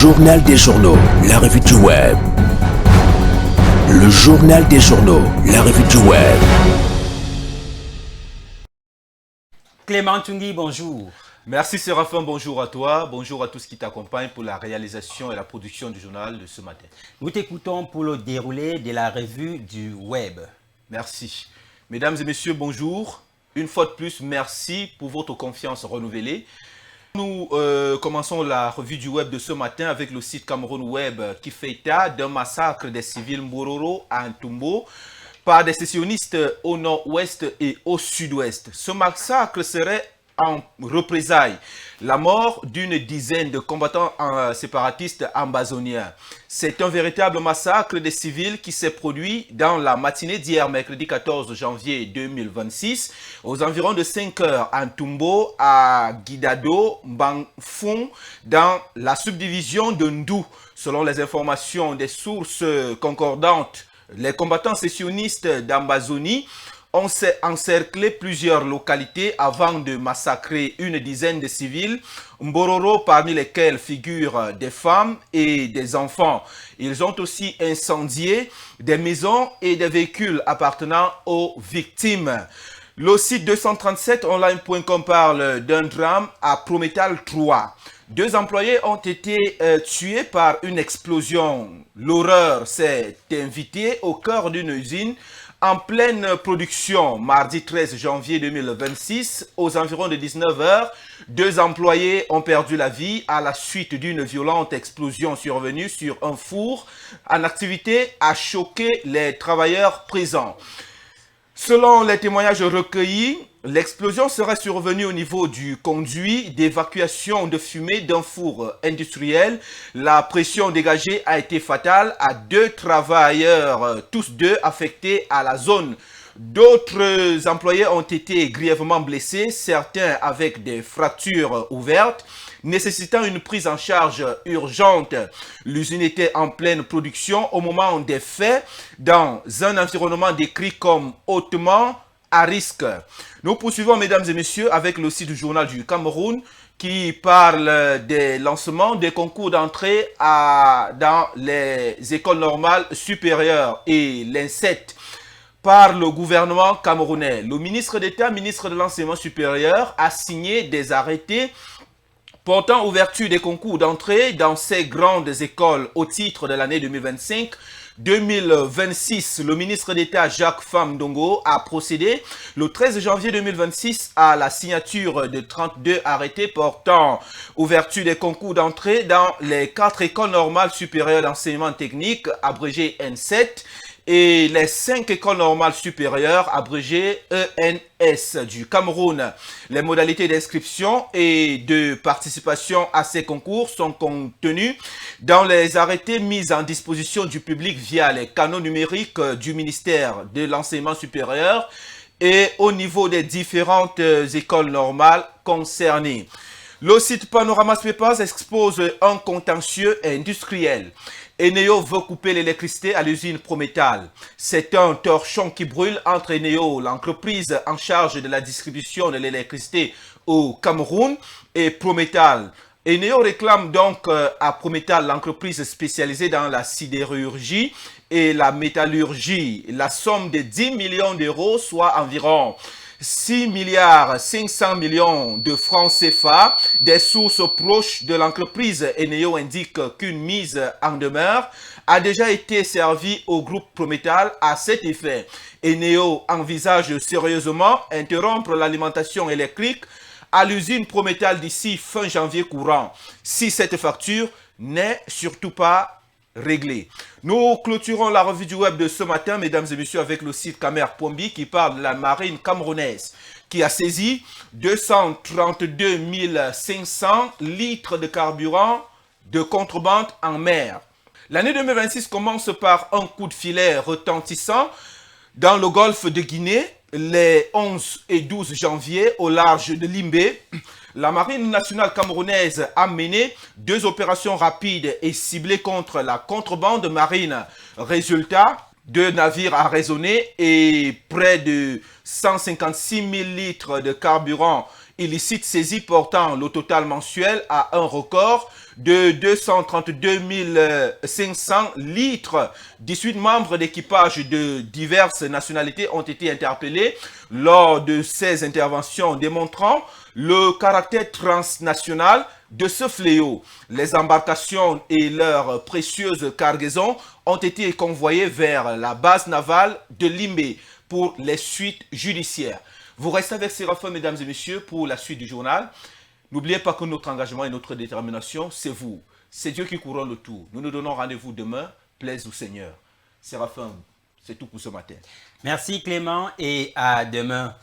journal des journaux, la revue du web. Le journal des journaux, la revue du web. Clément Tungui, bonjour. Merci Séraphin, bonjour à toi, bonjour à tous qui t'accompagnent pour la réalisation et la production du journal de ce matin. Nous t'écoutons pour le déroulé de la revue du web. Merci. Mesdames et messieurs, bonjour. Une fois de plus, merci pour votre confiance renouvelée. Nous commençons la revue du web de ce matin avec le site Cameroun Web qui fait état d'un massacre des civils Mbororo à Ntumbo par des sécessionnistes au nord-ouest et au sud-ouest. Ce massacre serait en représailles la mort d'une dizaine de combattants séparatistes ambazoniens. C'est un véritable massacre des civils qui s'est produit dans la matinée d'hier, mercredi 14 janvier 2026, aux environs de 5 heures à Ntumbo, à Guidado, Mbangfong, dans la subdivision de Ndou. Selon les informations des sources concordantes, les combattants sécessionnistes d'Ambazonie ont encerclé plusieurs localités avant de massacrer une dizaine de civils, Mbororo parmi lesquels figurent des femmes et des enfants. Ils ont aussi incendié des maisons et des véhicules appartenant aux victimes. Le site 237online.com parle d'un drame à Prométal 3. 2 employés ont été tués par une explosion. L'horreur s'est invitée au cœur d'une usine en pleine production. Mardi 13 janvier 2026, aux environs de 19 h, 2 employés ont perdu la vie à la suite d'une violente explosion survenue sur un four en activité à choquer les travailleurs présents. Selon les témoignages recueillis, l'explosion serait survenue au niveau du conduit d'évacuation de fumée d'un four industriel. La pression dégagée a été fatale à 2 travailleurs, tous 2 affectés à la zone. D'autres employés ont été grièvement blessés, certains avec des fractures ouvertes, nécessitant une prise en charge urgente. L'usine était en pleine production au moment des faits, dans un environnement décrit comme hautement à risque. Nous poursuivons, mesdames et messieurs, avec le site du journal du Cameroun qui parle des lancements des concours d'entrée dans les écoles normales supérieures et l'INSET par le gouvernement camerounais. Le ministre d'État, ministre de l'Enseignement supérieur, a signé des arrêtés portant ouverture des concours d'entrée dans ces grandes écoles au titre de l'année 2025-2026. Le ministre d'État Jacques Famdongo a procédé le 13 janvier 2026 à la signature de 32 arrêtés portant ouverture des concours d'entrée dans les 4 écoles normales supérieures d'enseignement technique, abrégé N7, et les 5 écoles normales supérieures, abrégées ENS du Cameroun. Les modalités d'inscription et de participation à ces concours sont contenues dans les arrêtés mis en disposition du public via les canaux numériques du ministère de l'Enseignement supérieur et au niveau des différentes écoles normales concernées. Le site Panorama Papers expose un contentieux industriel. Eneo veut couper l'électricité à l'usine Prométal. C'est un torchon qui brûle entre Eneo, l'entreprise en charge de la distribution de l'électricité au Cameroun, et Prométal. Eneo réclame donc à Prométal, l'entreprise spécialisée dans la sidérurgie et la métallurgie, la somme de 10 millions d'euros, soit environ 6 milliards 500 millions de francs CFA. Des sources proches de l'entreprise Eneo indiquent qu'une mise en demeure a déjà été servie au groupe Prométal à cet effet. Eneo envisage sérieusement interrompre l'alimentation électrique à l'usine Prométal d'ici fin janvier courant, si cette facture n'est surtout pas réglé. Nous clôturons la revue du web de ce matin, mesdames et messieurs, avec le site Camer Pombi qui parle de la marine camerounaise qui a saisi 232 500 litres de carburant de contrebande en mer. L'année 2026 commence par un coup de filet retentissant dans le golfe de Guinée les 11 et 12 janvier au large de Limbé. La marine nationale camerounaise a mené 2 opérations rapides et ciblées contre la contrebande marine. Résultat, 2 navires arraisonnés et près de 156 000 litres de carburant illicite saisie portant le total mensuel à un record de 232 500 litres. 18 membres d'équipage de diverses nationalités ont été interpellés lors de ces interventions démontrant le caractère transnational de ce fléau. Les embarcations et leurs précieuses cargaisons ont été convoyées vers la base navale de Limbe pour les suites judiciaires. Vous restez avec Séraphin, mesdames et messieurs, pour la suite du journal. N'oubliez pas que notre engagement et notre détermination, c'est vous. C'est Dieu qui couronne le tout. Nous nous donnons rendez-vous demain, plaise au Seigneur. Séraphin, c'est tout pour ce matin. Merci Clément et à demain.